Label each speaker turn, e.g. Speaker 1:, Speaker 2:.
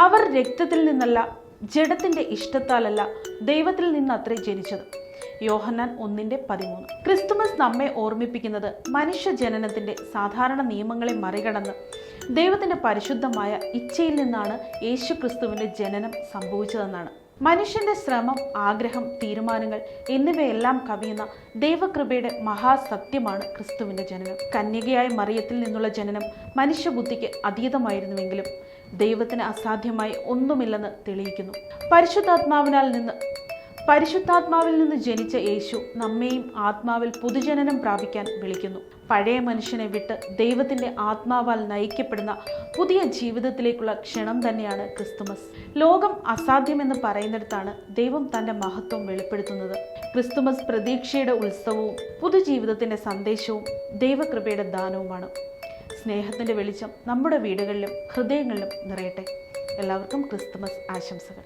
Speaker 1: അവർ രക്തത്തിൽ നിന്നല്ല, ജഡത്തിന്റെ ഇഷ്ടത്താലല്ല, ദൈവത്തിൽ നിന്നത്രേ ജനിച്ചത്. യോഹന്നാൻ 1:13. ക്രിസ്തുമസ് നമ്മെ ഓർമ്മിപ്പിക്കുന്നത് മനുഷ്യ ജനനത്തിന്റെ സാധാരണ നിയമങ്ങളെ മറികടന്ന് ദൈവത്തിന്റെ പരിശുദ്ധമായ ഇച്ഛയിൽ നിന്നാണ് യേശു ക്രിസ്തുവിന്റെ ജനനം സംഭവിച്ചതെന്നാണ്. മനുഷ്യന്റെ ശ്രമം, ആഗ്രഹം, തീരുമാനങ്ങൾ എന്നിവയെല്ലാം കവിയുന്ന ദൈവകൃപയുടെ മഹാസത്യമാണ് ക്രിസ്തുവിന്റെ ജനനം. കന്യകയായ മറിയത്തിൽ നിന്നുള്ള ജനനം മനുഷ്യബുദ്ധിക്ക് അതീതമായിരുന്നുവെങ്കിലും ദൈവത്തിന് അസാധ്യമായി ഒന്നുമില്ലെന്ന് തെളിയിക്കുന്നു. പരിശുദ്ധാത്മാവിൽ നിന്ന് ജനിച്ച യേശു നമ്മെയും ആത്മാവിൽ പുതുജനനം പ്രാപിക്കാൻ വിളിക്കുന്നു. പഴയ മനുഷ്യനെ വിട്ട് ദൈവത്തിന്റെ ആത്മാവാൽ നയിക്കപ്പെടുന്ന പുതിയ ജീവിതത്തിലേക്കുള്ള ക്ഷണം തന്നെയാണ് ക്രിസ്തുമസ്. ലോകം അസാധ്യമെന്ന് പറയുന്നിടത്താണ് ദൈവം തന്റെ മഹത്വം വെളിപ്പെടുത്തുന്നത്. ക്രിസ്തുമസ് പ്രതീക്ഷയുടെ ഉത്സവവും പുതുജീവിതത്തിന്റെ സന്ദേശവും ദൈവകൃപയുടെ ദാനവുമാണ്. സ്നേഹത്തിന്റെ വെളിച്ചം നമ്മുടെ വീടുകളിലും ഹൃദയങ്ങളിലും നിറയട്ടെ. എല്ലാവർക്കും ക്രിസ്തുമസ് ആശംസകൾ.